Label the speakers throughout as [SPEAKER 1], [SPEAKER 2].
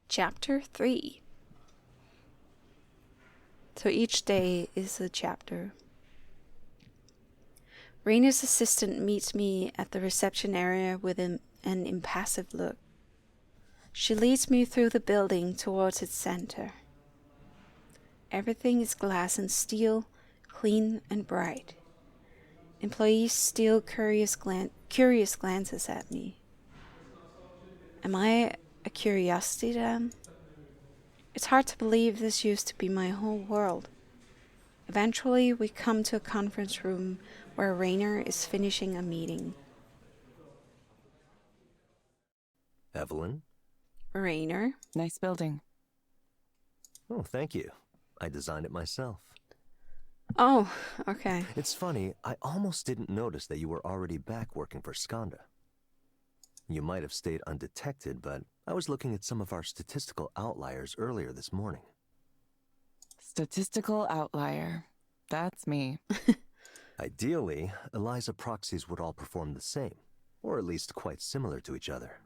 [SPEAKER 1] Chapter 3. So each day is a chapter. Rainer's assistant meets me at the reception area with an impassive look. She leads me through the building towards its center. Everything is glass and steel, clean and bright. Employees steal curious glances at me. Am I a curiosity to them? It's hard to believe this used to be my whole world. Eventually, we come to a conference room where Rainer is finishing a meeting.
[SPEAKER 2] Evelyn?
[SPEAKER 1] Rainer?
[SPEAKER 3] Nice building.
[SPEAKER 2] Oh, thank you. I designed it myself.
[SPEAKER 1] Oh, okay.
[SPEAKER 2] It's funny, I almost didn't notice that you were already back working for Skandha. You might have stayed undetected, but I was looking at some of our statistical outliers earlier this morning.
[SPEAKER 3] Statistical outlier. That's me.
[SPEAKER 2] Ideally, Eliza proxies would all perform the same, or at least quite similar to each other.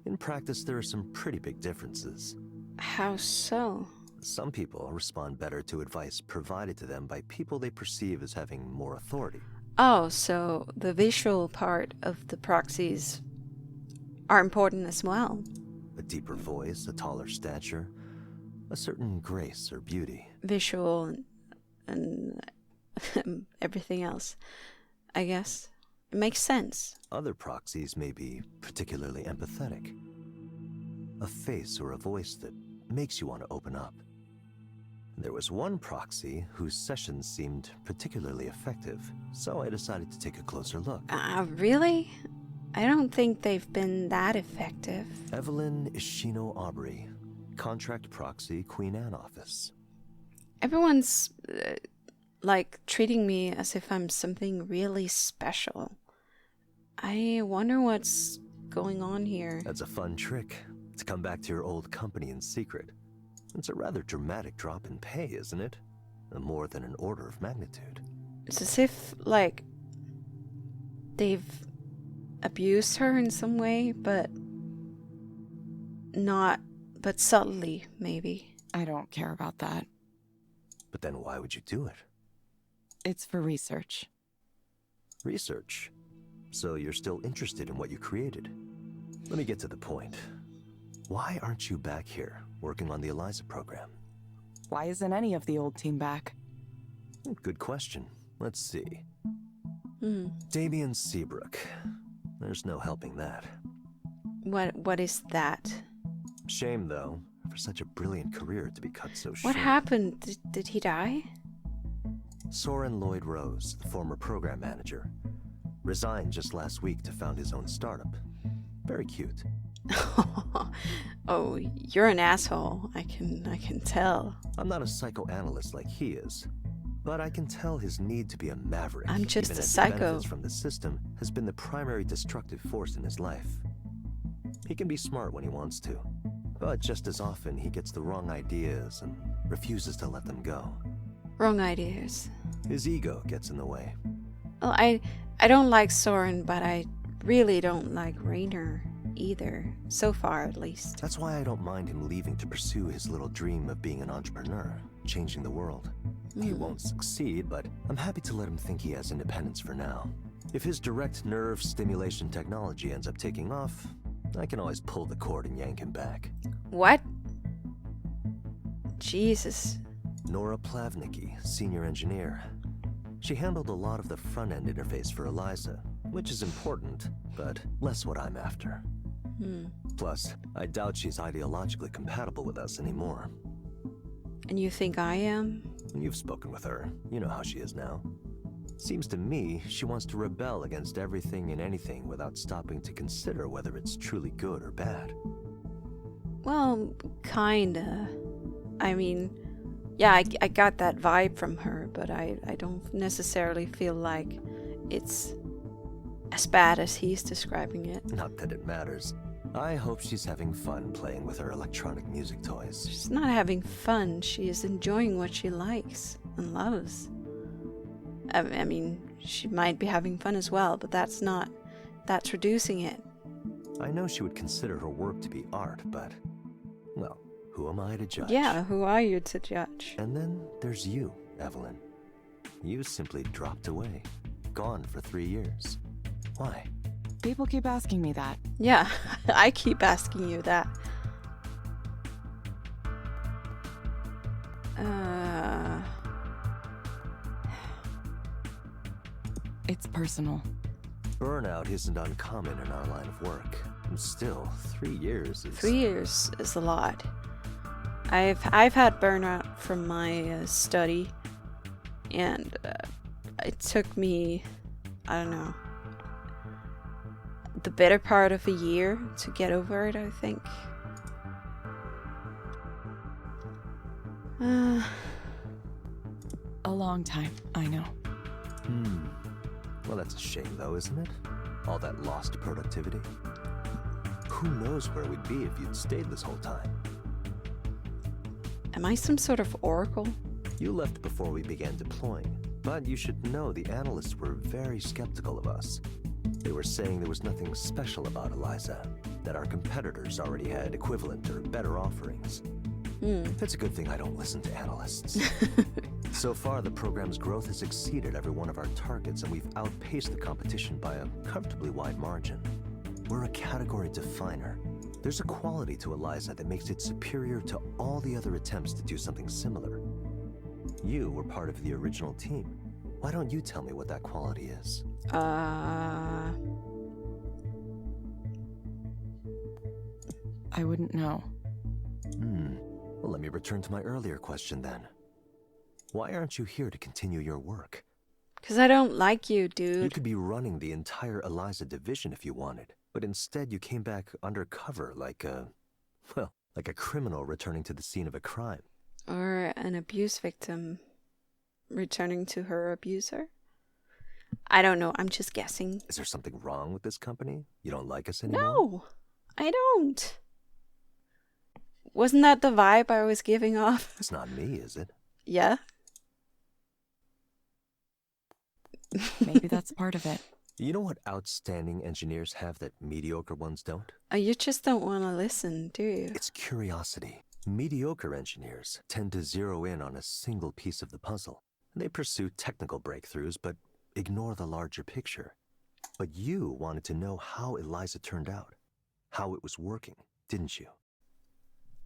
[SPEAKER 2] In practice, there are some pretty big differences.
[SPEAKER 1] How so?
[SPEAKER 2] Some people respond better to advice provided to them by people they perceive as having more authority.
[SPEAKER 1] Oh, so the visual part of the proxies are important as well.
[SPEAKER 2] A deeper voice, a taller stature, a certain grace or beauty.
[SPEAKER 1] Visual and everything else, I guess. It makes sense.
[SPEAKER 2] Other proxies may be particularly empathetic. A face or a voice that makes you want to open up. There was one proxy whose sessions seemed particularly effective, so I decided to take a closer look.
[SPEAKER 1] Really? I don't think they've been that effective.
[SPEAKER 2] Evelyn Ishino Aubrey, contract proxy, Queen Anne office.
[SPEAKER 1] Everyone's, treating me as if I'm something really special. I wonder what's going on here.
[SPEAKER 2] That's a fun trick, to come back to your old company in secret. It's a rather dramatic drop in pay, isn't it? More than an order of magnitude.
[SPEAKER 1] It's as if, they've abused her in some way, but subtly, maybe.
[SPEAKER 3] I don't care about that.
[SPEAKER 2] But then why would you do it?
[SPEAKER 3] It's for research.
[SPEAKER 2] Research? So you're still interested in what you created? Let me get to the point. Why aren't you back here, working on the Eliza program?
[SPEAKER 3] Why isn't any of the old team back?
[SPEAKER 2] Good question. Let's see.
[SPEAKER 1] Damien
[SPEAKER 2] Seabrook. There's no helping that.
[SPEAKER 1] What is that?
[SPEAKER 2] Shame, though, for such a brilliant career to be cut so short.
[SPEAKER 1] What happened? Did he die?
[SPEAKER 2] Soren Lloyd Rose, the former program manager, resigned just last week to found his own startup. Very cute.
[SPEAKER 1] Oh, you're an asshole. I can tell.
[SPEAKER 2] I'm not a psychoanalyst like he is, but I can tell his need to be a maverick,
[SPEAKER 1] I'm just
[SPEAKER 2] even
[SPEAKER 1] a
[SPEAKER 2] as
[SPEAKER 1] psycho.
[SPEAKER 2] the benefits from the system, has been the primary destructive force in his life. He can be smart when he wants to, but just as often he gets the wrong ideas and refuses to let them go.
[SPEAKER 1] Wrong ideas.
[SPEAKER 2] His ego gets in the way.
[SPEAKER 1] Well, I don't like Soren, but I really don't like Rainer either. So far, at least.
[SPEAKER 2] That's why I don't mind him leaving to pursue his little dream of being an entrepreneur, changing the world. He won't succeed, but I'm happy to let him think he has independence for now. If his direct nerve stimulation technology ends up taking off, I can always pull the cord and yank him back.
[SPEAKER 1] What? Jesus.
[SPEAKER 2] Nora Plavnicki, senior engineer. She handled a lot of the front-end interface for Eliza, which is important, but less what I'm after. Plus, I doubt she's ideologically compatible with us anymore.
[SPEAKER 1] And you think I am?
[SPEAKER 2] You've spoken with her. You know how she is now. Seems to me she wants to rebel against everything and anything without stopping to consider whether it's truly good or bad.
[SPEAKER 1] Well, kinda. I mean, yeah, I got that vibe from her, but I don't necessarily feel like it's as bad as he's describing it.
[SPEAKER 2] Not that it matters. I hope she's having fun playing with her electronic music toys.
[SPEAKER 1] She's not having fun. She is enjoying what she likes and loves. I mean, she might be having fun as well, but that's reducing it.
[SPEAKER 2] I know she would consider her work to be art, but Well, who am I to judge?
[SPEAKER 1] Yeah, who are you to judge?
[SPEAKER 2] And then there's you, Evelyn. You simply dropped away. Gone for 3 years. Why?
[SPEAKER 3] People keep asking me that.
[SPEAKER 1] Yeah, I keep asking you that.
[SPEAKER 3] It's personal.
[SPEAKER 2] Burnout isn't uncommon in our line of work. And still, 3 years is...
[SPEAKER 1] 3 years is a lot. I've had burnout from my study, and it took me, I don't know, the better part of a year to get over it, I think.
[SPEAKER 3] A long time, I know.
[SPEAKER 2] Well, that's a shame though, isn't it? All that lost productivity. Who knows where we'd be if you'd stayed this whole time?
[SPEAKER 1] Am I some sort of oracle?
[SPEAKER 2] You left before we began deploying, but you should know the analysts were very skeptical of us. They were saying there was nothing special about Eliza, that our competitors already had equivalent or better offerings. It's a good thing I don't listen to analysts. So far, the program's growth has exceeded every one of our targets, and we've outpaced the competition by a comfortably wide margin. We're a category definer. There's a quality to Eliza that makes it superior to all the other attempts to do something similar. You were part of the original team. Why don't you tell me what that quality is?
[SPEAKER 3] I wouldn't know.
[SPEAKER 2] Well, let me return to my earlier question then. Why aren't you here to continue your work?
[SPEAKER 1] 'Cause I don't like you,
[SPEAKER 2] You
[SPEAKER 1] dude.
[SPEAKER 2] could be running the entire Eliza division if you wanted, but instead you came back undercover like a criminal returning to the scene of a crime.
[SPEAKER 1] Or an abuse victim returning to her abuser? I don't know, I'm just guessing.
[SPEAKER 2] Is there something wrong with this company? You don't like us anymore?
[SPEAKER 1] No, I don't. Wasn't that the vibe I was giving off?
[SPEAKER 2] It's not me, is it?
[SPEAKER 1] Yeah?
[SPEAKER 3] Maybe that's part of it.
[SPEAKER 2] You know what outstanding engineers have that mediocre ones don't?
[SPEAKER 1] You just don't want to listen, do you?
[SPEAKER 2] It's curiosity. Mediocre engineers tend to zero in on a single piece of the puzzle. They pursue technical breakthroughs, but ignore the larger picture. But you wanted to know how Eliza turned out, how it was working, didn't you?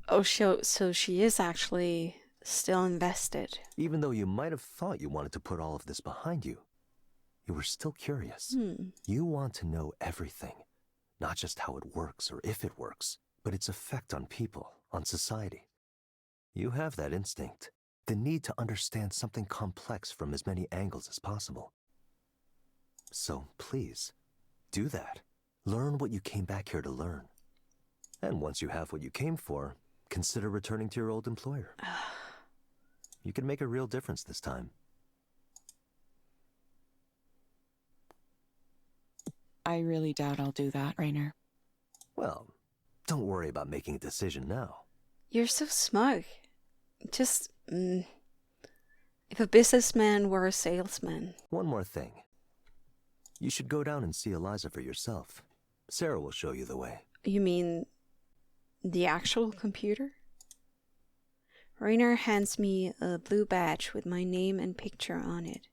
[SPEAKER 1] Oh, so she is actually still invested.
[SPEAKER 2] Even though you might have thought you wanted to put all of this behind you, you were still curious. You want to know everything, not just how it works or if it works, but its effect on people, on society. You have that instinct, the need to understand something complex from as many angles as possible. So please, do that. Learn what you came back here to learn. And once you have what you came for, consider returning to your old employer. You can make a real difference this time.
[SPEAKER 3] I really doubt I'll do that, Rainer.
[SPEAKER 2] Well, don't worry about making a decision now.
[SPEAKER 1] You're so smug. Just, if a businessman were a salesman.
[SPEAKER 2] One more thing. You should go down and see Eliza for yourself. Sarah will show you the way.
[SPEAKER 1] You mean the actual computer? Rainer hands me a blue badge with my name and picture on it.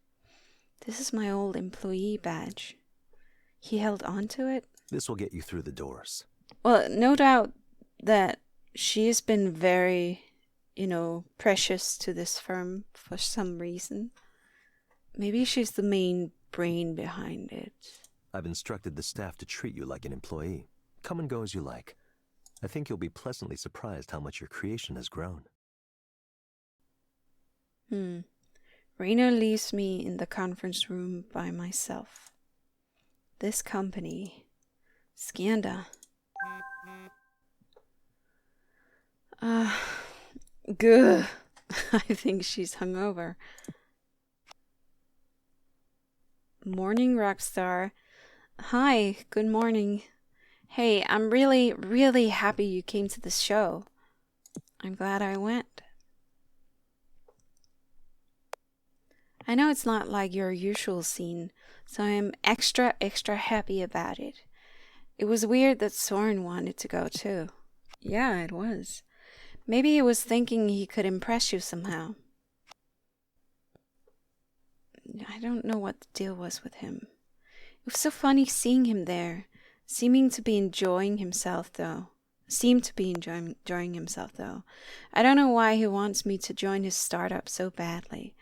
[SPEAKER 1] This is my old employee badge. He held on to it?
[SPEAKER 2] This will get you through the doors.
[SPEAKER 1] Well, no doubt that she has been very, precious to this firm for some reason. Maybe she's the main brain behind it.
[SPEAKER 2] I've instructed the staff to treat you like an employee. Come and go as you like. I think you'll be pleasantly surprised how much your creation has grown.
[SPEAKER 1] Rainer leaves me in the conference room by myself. This company, Skandha. Good. I think she's hungover. Morning, Rockstar. Hi, good morning. Hey, I'm really, really happy you came to this show. I'm glad I went. I know it's not like your usual scene, so I'm extra happy about it. It was weird that Soren wanted to go too. Yeah, it was. Maybe he was thinking he could impress you somehow. I don't know what the deal was with him. It was so funny seeing him there, seeming to be enjoying himself though. Enjoying himself though. I don't know why he wants me to join his startup so badly.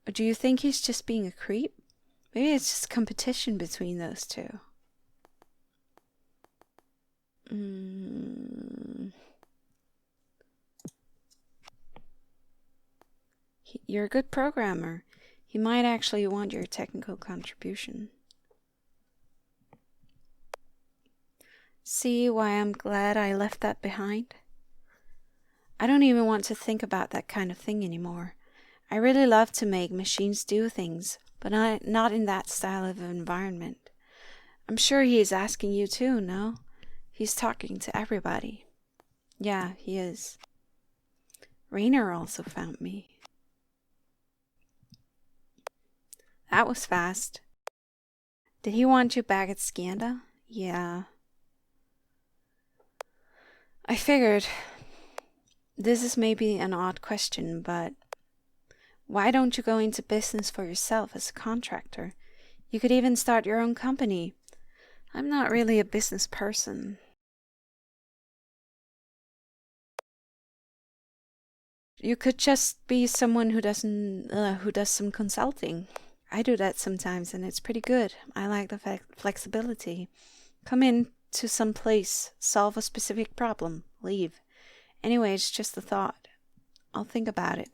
[SPEAKER 1] Or do you think he's just being a creep? Maybe it's just competition between those two. You're a good programmer. He might actually want your technical contribution. See why I'm glad I left that behind? I don't even want to think about that kind of thing anymore. I really love to make machines do things, but not in that style of environment. I'm sure he is asking you too, no? He's talking to everybody. Yeah, he is. Rainer also found me. That was fast. Did he want you back at Skandha? Yeah. I figured. This is maybe an odd question, but why don't you go into business for yourself as a contractor? You could even start your own company. I'm not really a business person. You could just be someone who does some consulting. I do that sometimes, and it's pretty good. I like the flexibility. Come in to some place, solve a specific problem, leave. Anyway, it's just a thought. I'll think about it.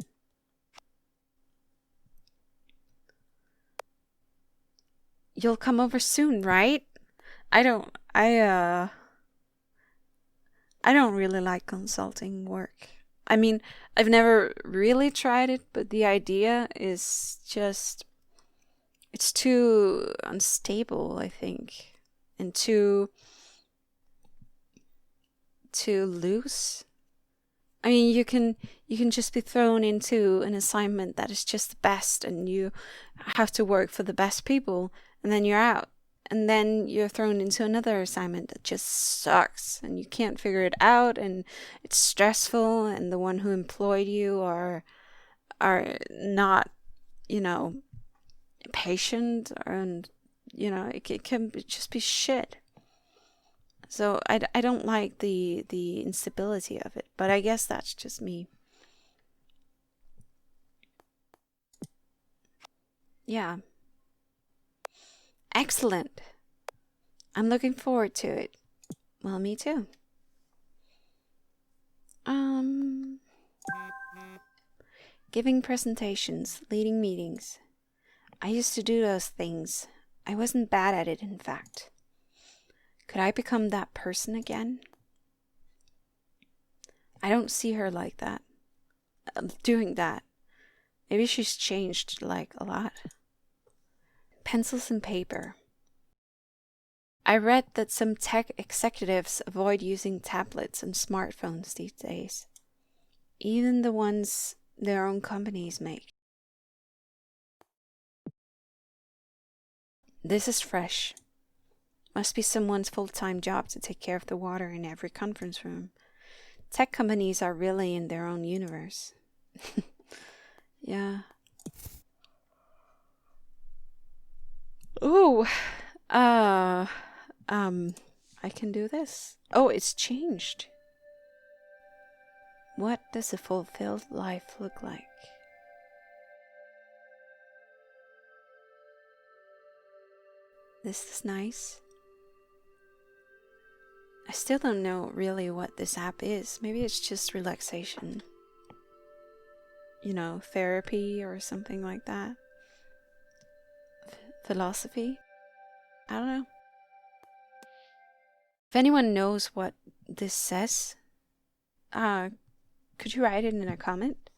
[SPEAKER 1] You'll come over soon, right? I don't really like consulting work. I mean, I've never really tried it, but the idea is just, it's too unstable, I think, and too loose. I mean, you can just be thrown into an assignment that is just the best, and you have to work for the best people, and then you're out. And then you're thrown into another assignment that just sucks, and you can't figure it out, and it's stressful, and the one who employed you are not, patient, and it can just be shit. So I don't like the instability of it, but I guess that's just me. Yeah. Excellent. I'm looking forward to it. Well, me too. Giving presentations, leading meetings. I used to do those things. I wasn't bad at it, in fact. Could I become that person again? I don't see her like that. Doing that. Maybe she's changed, like, a lot. Pencils and paper. I read that some tech executives avoid using tablets and smartphones these days. Even the ones their own companies make. This is fresh. Must be someone's full-time job to take care of the water in every conference room. Tech companies are really in their own universe. Yeah. Ooh. I can do this. Oh, it's changed. What does a fulfilled life look like? This is nice. I still don't know really what this app is. Maybe it's just relaxation. Therapy or something like that. Philosophy. I don't know. If anyone knows what this says, could you write it in a comment?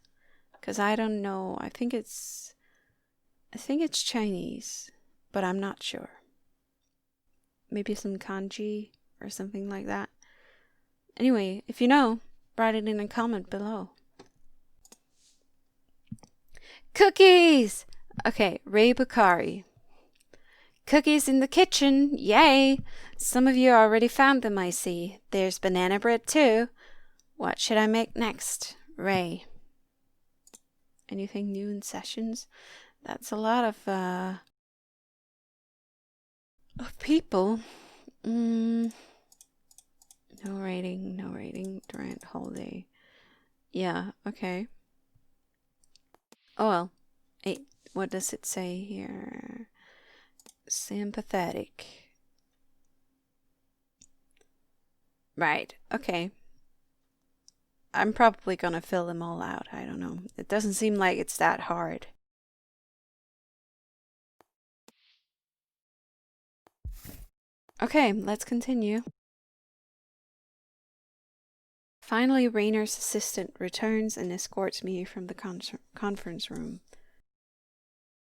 [SPEAKER 1] Because I don't know. I think it's Chinese, but I'm not sure. Maybe some kanji or something like that. Anyway, if you know, write it in a comment below. Cookies! Okay, Ray Bukhari. Cookies in the kitchen, yay! Some of you already found them, I see. There's banana bread too. What should I make next? Ray. Anything new in sessions? That's a lot of people. No rating, Durant holiday. Yeah, okay. Oh well. Hey, what does it say here? Sympathetic. Right, okay. I'm probably gonna fill them all out. I don't know. It doesn't seem like it's that hard. Okay, let's continue. Finally, Rayner's assistant returns and escorts me from the conference room.